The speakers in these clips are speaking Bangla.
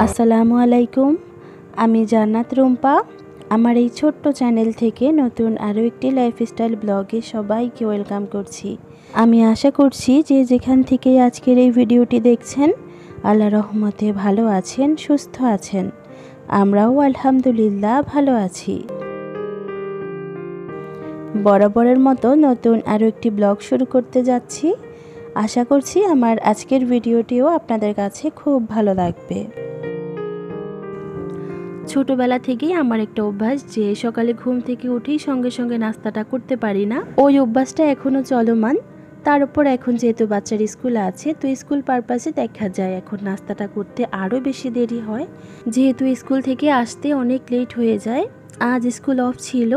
আসসালামু আলাইকুম। আমি জান্নাত রুম্পা। আমার এই ছোট্ট চ্যানেল থেকে নতুন আরও একটি লাইফস্টাইল ব্লগে সবাইকে ওয়েলকাম করছি। আমি আশা করছি যে যেখান থেকে আজকের এই ভিডিওটি দেখছেন আল্লাহর রহমতে ভালো আছেন, সুস্থ আছেন। আমরাও আলহামদুলিল্লাহ ভালো আছি। বরাবরের মতো নতুন আরও একটি ব্লগ শুরু করতে যাচ্ছি। আশা করছি আমার আজকের ভিডিওটিও আপনাদের কাছে খুব ভালো লাগবে। ছোটবেলা থেকেই আমার একটা অভ্যাস যে সকালে ঘুম থেকে উঠেই সঙ্গে সঙ্গে নাস্তাটা করতে পারি না। ওই অভ্যাসটা এখনও চলমান। তার উপর এখন যেহেতু বাচ্চার স্কুল আছে, তো স্কুল পারপাসে দেখা যায় এখন নাস্তাটা করতে আরও বেশি দেরি হয়। যেহেতু স্কুল থেকে আসতে অনেক লেট হয়ে যায়, আজ স্কুল অফ ছিল,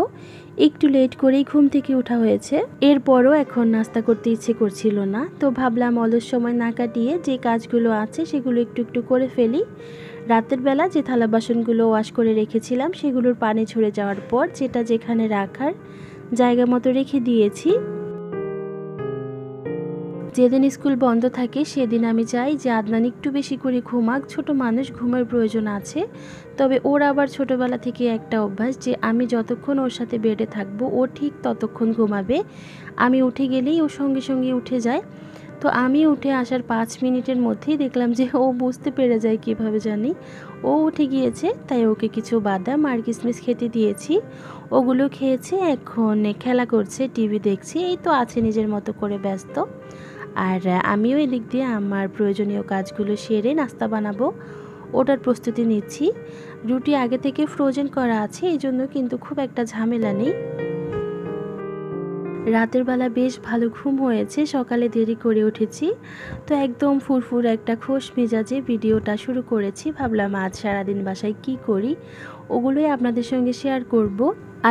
একটু লেট করেই ঘুম থেকে ওঠা হয়েছে। এরপরও এখন নাস্তা করতে ইচ্ছে করছিল না, তো ভাবলাম অলস সময় না কাটিয়ে যে কাজগুলো আছে সেগুলো একটু একটু করে ফেলি। রাতের বেলা যে থালা বাসনগুলো ওয়াশ করে রেখেছিলাম সেগুলোর পানি ঝরে যাওয়ার পর যেটা যেখানে রাখার জায়গা মতো রেখে দিয়েছি। যেদিন স্কুল বন্ধ থাকে সেদিন আমি চাই যে আদনান একটু বেশি করে ঘুমাক। ছোট মানুষ, ঘুমের প্রয়োজন আছে। তবে ওর আবার ছোটবেলা থেকে একটা অভ্যাস যে আমি যতক্ষণ ওর সাথে বেডে থাকবো ও ঠিক ততক্ষণ ঘুমাবে। আমি উঠে গেলেই ও সঙ্গে সঙ্গে উঠে যায়। তো আমি উঠে আসার 5 মিনিটের মধ্যেই দেখলাম যে ও বুঝতে পেরে যায় কিভাবে জানি। ও উঠে গিয়েছে, তাই ওকে কিছু বাদাম আর কিশমিশ খেতে দিয়েছি। ওগুলো খেয়েছে, এখন খেলা করছে, টিভি দেখছে, এই তো আছে নিজের মতো করে ব্যস্ত। আর আমিও এদিক দিয়ে আমার প্রয়োজনীয় কাজগুলো সেরে নাস্তা বানাবো, ওটার প্রস্তুতি নিচ্ছি। রুটি আগে থেকে ফ্রোজেন করা আছে, এই জন্য কিন্তু খুব একটা ঝামেলা নেই। রাতের বেলা বেশ ভালো ঘুম হয়েছে, সকালে দেরি করে উঠেছি, তো একদম ফুরফুর একটা খোশ মেজাজে ভিডিওটা শুরু করেছি। ভাবলাম আজ সারাদিন বাসায় কি করি ওগুলোই আপনাদের সঙ্গে শেয়ার করব।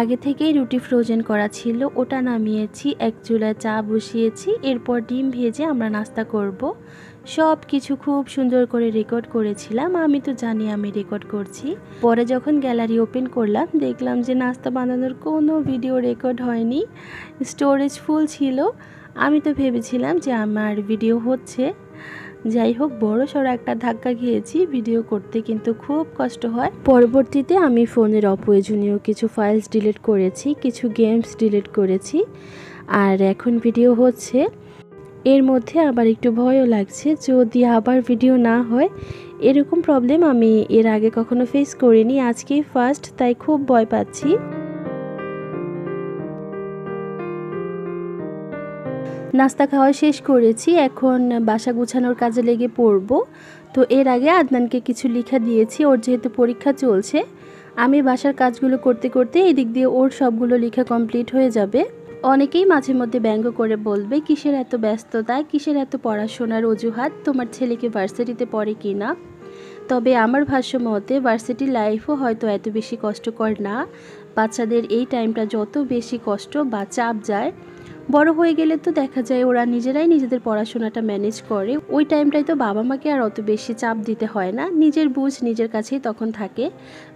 আগে থেকেই রুটি ফ্রোজেন করা ছিল, ওটা নামিয়েছি, এক চুলায় চা বসিয়েছি, এরপর ডিম ভেজে আমরা নাস্তা করব। সব কিছু খুব সুন্দর করে রেকর্ড করেছিলাম। আমি তো জানি আমি রেকর্ড করছি। পরে যখন গ্যালারি ওপেন করলাম দেখলাম যে নাস্তা বানানোর কোনো ভিডিও রেকর্ড হয়নি, স্টোরেজ ফুল ছিল। আমি তো ভেবেছিলাম যে আমার ভিডিও হচ্ছে। যাই হোক, বড় সড়ো একটা ধাক্কা খেয়েছি। ভিডিও করতে কিন্তু খুব কষ্ট হয়। পরবর্তীতে আমি ফোনের অপ্রয়োজনীয় কিছু ফাইলস ডিলিট করেছি, কিছু গেমস ডিলিট করেছি, আর এখন ভিডিও হচ্ছে। এর মধ্যে আবার একটু ভয়ও লাগছে যদি আবার ভিডিও না হয়। এরকম প্রবলেম আমি এর আগে কখনো ফেস করিনি, আজকেই ফার্স্ট, তাই খুব ভয় পাচ্ছি। নাস্তা খাওয়া শেষ করেছি, এখন বাসা গুছানোর কাজে লেগে পড়ব। তো এর আগে আদনানকে কিছু লেখা দিয়েছি, ওর যেহেতু পরীক্ষা চলছে। আমি বাসার কাজগুলো করতে করতে এই দিক দিয়ে ওর সবগুলো লেখা কমপ্লিট হয়ে যাবে। অনেকেই মাঝে মধ্যে ব্যঙ্গ করে বলবে, কিসের এত ব্যস্ততা, কিসের এত পড়াশোনার অজুহাত, তোমার ছেলেকে ভার্সিটিতে পড়ে কি না। তবে আমার ভাষ্য মতে ভার্সিটি লাইফও হয়তো এত বেশি কষ্টকর না। বাচ্চাদের এই টাইমটা যত বেশি কষ্ট বা চাপ যায়, বড় হয়ে গেলে তো দেখা যায় ওরা নিজেরাই নিজেদের পড়াশোনাটা ম্যানেজ করে। ওই টাইমটাই তো বাবা মাকে আর অত বেশি চাপ দিতে হয় না, নিজের বুঝ নিজের কাছেই তখন থাকে।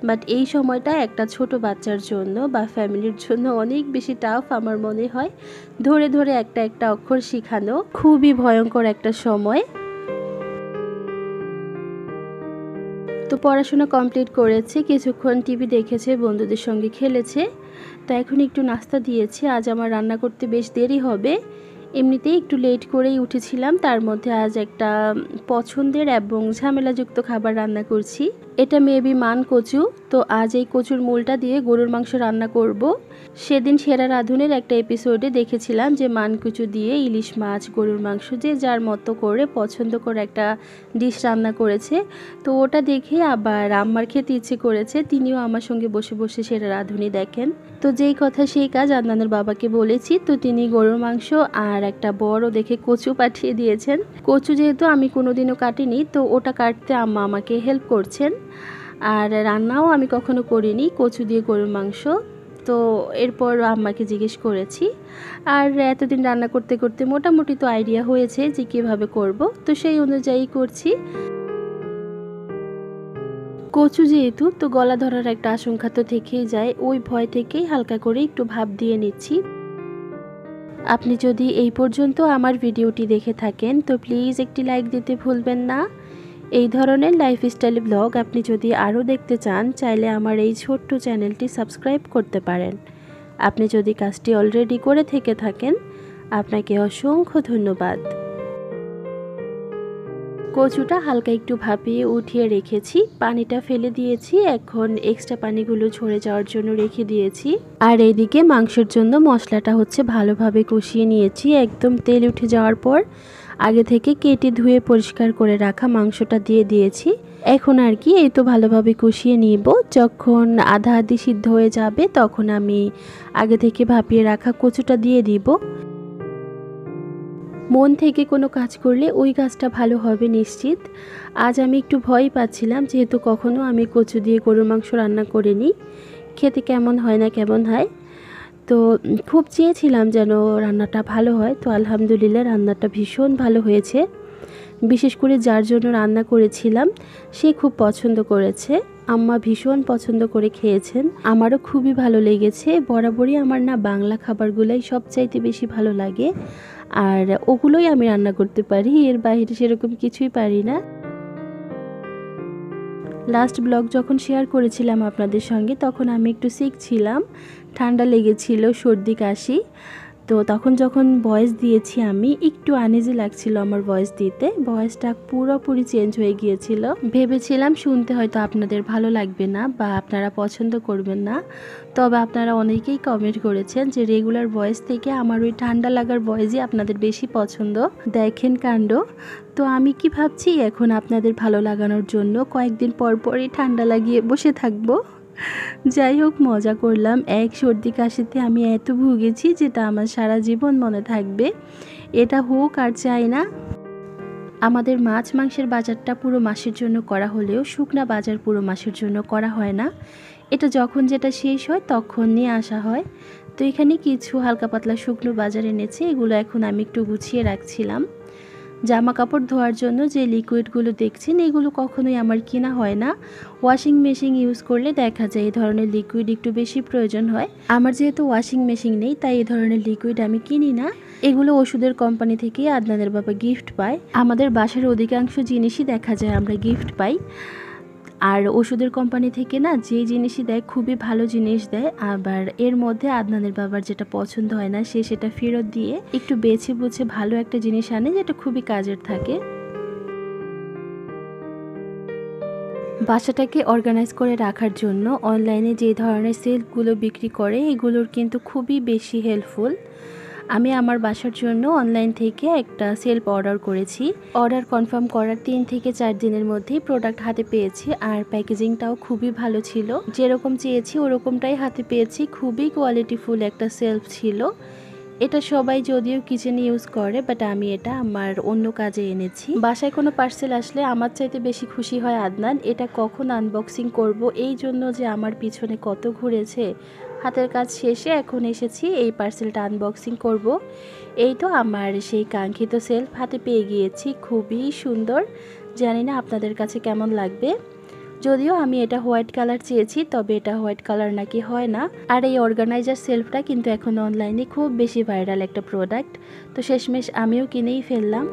বাট এই সময়টা একটা ছোট বাচ্চার জন্য বা ফ্যামিলির জন্য অনেক বেশি টাফ আমার মনে হয়। ধরে ধরে একটা একটা অক্ষর শেখানো খুবই ভয়ঙ্কর একটা সময়। তো পড়াশোনা কমপ্লিট করেছে, কিছুক্ষণ টিভি দেখেছে, বন্ধুদের সঙ্গে খেলেছে। তো এখন একটু নাস্তা দিয়েছি। আজ আমার রান্না করতে বেশ দেরি হবে, এমনিতেই একটু লেট করেই উঠেছিলাম। তার মধ্যে আজ একটা পছন্দের এবং ঝামেলাযুক্ত খাবার রান্না করছি। এটা মেবি মান কচু। তো আজ এই কচুর মূলটা দিয়ে গরুর মাংস রান্না করব। সেদিন সেরা রাঁধুনের একটা এপিসোডে দেখেছিলাম যে মান কচু দিয়ে ইলিশ মাছ, গরুর মাংস, যে যার মতো করে পছন্দ করে একটা ডিশ রান্না করেছে। তো ওটা দেখে আবার আম্মার খেতে ইচ্ছে করেছে, তিনিও আমার সঙ্গে বসে বসে সেরা রাঁধুনি দেখেন। তো যেই কথা সেই কাজ, আদনানের বাবাকে বলেছি, তো তিনি গরুর মাংস আর একটা বড় দেখে কচু পাঠিয়ে দিয়েছেন। কচু যেহেতু আমি কোনোদিনও কাটিনি, তো ওটা কাটতে আম্মা আমাকে হেল্প করছেন। আর রান্নাও আমি কখনো করিনি কচু দিয়ে গরুর মাংস। তো এরপর আম্মাকে জিজ্ঞেস করেছি, আর এতদিন রান্না করতে করতে মোটামুটি তো আইডিয়া হয়েছে যে কীভাবে করব, তো সেই অনুযায়ী করছি। কচু যেহেতু, তো গলা ধরার একটা আশঙ্কা তো থেকেই যায়, ওই ভয় থেকেই হালকা করে একটু ভাপ দিয়ে নিচ্ছি। আপনি যদি এই পর্যন্ত আমার ভিডিওটি দেখে থাকেন তো প্লিজ একটি লাইক দিতে ভুলবেন না। এই ধরনের লাইফস্টাইল ব্লগ আপনি যদি আরও দেখতে চান, চাইলে আমার এই ছোট্ট চ্যানেলটি সাবস্ক্রাইব করতে পারেন। আপনি যদি কাজটি অলরেডি করে থেকে থাকেন, আপনাকে অসংখ্য ধন্যবাদ। কচুটা হালকা একটু ভাপিয়ে উঠিয়ে রেখেছি, পানিটা ফেলে দিয়েছি। এখন এক্সট্রা পানিগুলো ঝরে যাওয়ার জন্য রেখে দিয়েছি। আর এইদিকে মাংসের জন্য মশলাটা হচ্ছে ভালোভাবে কষিয়ে নিয়েছি। একদম তেল উঠে যাওয়ার পর আগে থেকে কেটে ধুয়ে পরিষ্কার করে রাখা মাংসটা দিয়ে দিয়েছি। এখন আর কি এই তো ভালোভাবে কষিয়ে নিব। যখন আধা আধি সিদ্ধ হয়ে যাবে তখন আমি আগে থেকে ভাপিয়ে রাখা কচুটা দিয়ে দিব। মন থেকে কোনো কাজ করলে ওই কাজটা ভালো হবে নিশ্চিত। আজ আমি একটু ভয় পাচ্ছিলাম, যেহেতু কখনো আমি কচু দিয়ে গরুর মাংস রান্না করিনি, খেতে কেমন হয় না কেমন হয়। তো খুব চেয়েছিলাম যেন রান্নাটা ভালো হয়। তো আলহামদুলিল্লাহ রান্নাটা ভীষণ ভালো হয়েছে। বিশেষ করে যার জন্য রান্না করেছিলাম সে খুব পছন্দ করেছে। আম্মা ভীষণ পছন্দ করে খেয়েছেন, আমারও খুবই ভালো লেগেছে। বরাবরই আমার না বাংলা খাবারগুলোই সবচাইতে বেশি ভালো লাগে, আর ওগুলোই আমি রান্না করতে পারি, এর বাইরে সেরকম কিছুই পারি না। লাস্ট ব্লগ যখন শেয়ার করেছিলাম আপনাদের সঙ্গে, তখন আমি একটু সিক ছিলাম, ঠান্ডা লেগেছিল, সর্দি কাশি। তো তখন যখন ভয়েস দিয়েছি আমি একটু আনইজি লাগছিল আমার ভয়েস দিতে। ভয়েসটা পুরোপুরি চেঞ্জ হয়ে গিয়েছিল। ভেবেছিলাম শুনতে হয়তো আপনাদের ভালো লাগবে না বা আপনারা পছন্দ করবেন না, তবে আপনারা অনেকেই কমেন্ট করেছেন যে রেগুলার ভয়েস থেকে আমার ওই ঠান্ডা লাগার ভয়েসই আপনাদের বেশি পছন্দ। দেখেন কাণ্ড। তো আমি কি ভাবছি, এখন আপনাদের ভালো লাগানোর জন্য কয়েকদিন পর পরই ঠান্ডা লাগিয়ে বসে থাকবো। যাই হোক, মজা করলাম। এক সর্দি কাশিতে আমি এত ভুগেছি যেটা আমার সারা জীবন মনে থাকবে। এটা হোক আর চাই না। আমাদের মাছ মাংসের বাজারটা পুরো মাসের জন্য করা হলেও শুকনা বাজার পুরো মাসের জন্য করা হয় না। এটা যখন যেটা শেষ হয় তখন নিয়ে আসা হয়। তো এখানে কিছু হালকা পাতলা শুকনো বাজার এনেছে, এগুলো এখন আমি একটু গুছিয়ে রাখছিলাম। জামা কাপড় ধোয়ার জন্য যে লিকুইডগুলো দেখছেন, এগুলো কখনোই আমার কিনা হয় না। ওয়াশিং মেশিন ইউজ করলে দেখা যায় এই ধরনের লিকুইড একটু বেশি প্রয়োজন হয়। আমার যেহেতু ওয়াশিং মেশিন নেই, তাই এই ধরনের লিকুইড আমি কিনি না। এগুলো ওষুধের কোম্পানি থেকে আদনানের বাবা গিফট পায়। আমাদের বাসার অধিকাংশ জিনিসই দেখা যায় আমরা গিফট পাই। আর ওষুধের কোম্পানি থেকে না যে জিনিসই দেয় খুবই ভালো জিনিস দেয়। আবার এর মধ্যে আদনানের বাবার যেটা পছন্দ হয় না সে সেটা ফেরত দিয়ে একটু বেছে বুঝে ভালো একটা জিনিস আনে, যেটা খুবই কাজের থাকে। বাসাটাকে অর্গানাইজ করে রাখার জন্য অনলাইনে যে ধরনের সেলফগুলো বিক্রি করে এগুলোর কিন্তু খুবই বেশি হেল্পফুল। আমি আমার বাসার জন্য অনলাইন থেকে একটা সেলফ অর্ডার করেছি। অর্ডার কনফার্ম করার 3 থেকে 4 দিনের মধ্যেই প্রোডাক্ট হাতে পেয়েছি। আর প্যাকেজিংটাও খুবই ভালো ছিল, যেরকম চেয়েছি ওরকমটাই হাতে পেয়েছি। খুবই কোয়ালিটিফুল একটা সেলফ ছিল। এটা সবাই যদিও কিচেনে ইউজ করে, বাট আমি এটা আমার অন্য কাজে এনেছি। বাসায় কোনো পার্সেল আসলে আমার চাইতে বেশি খুশি হয় আদনান। এটা কখন আনবক্সিং করব এই জন্য যে আমার পিছনে কত ঘুরেছে। হাতের কাজ শেষে এখন এসেছি এই পার্সেলটা আনবক্সিং করব। এই তো আমার সেই কাঙ্ক্ষিত সেলফ হাতে পেয়ে গিয়েছি, খুবই সুন্দর। জানি না আপনাদের কাছে কেমন লাগবে। যদিও আমি এটা হোয়াইট কালার চেয়েছি, তবে এটা হোয়াইট কালার নাকি হয় না। আর এই অর্গানাইজার সেলফটা কিন্তু এখন অনলাইনে খুব বেশি ভাইরাল একটা প্রোডাক্ট। তো শেষমেশ আমিও কিনেই ফেললাম।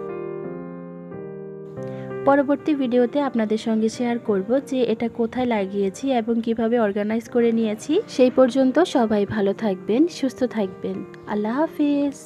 পরবর্তী ভিডিওতে আপনাদের সঙ্গে শেয়ার করব যে এটা কোথায় লাগিয়েছি এবং কিভাবে অর্গানাইজ করে নিয়েছি। সেই পর্যন্ত সবাই ভালো থাকবেন, সুস্থ থাকবেন। আল্লাহ হাফিজ।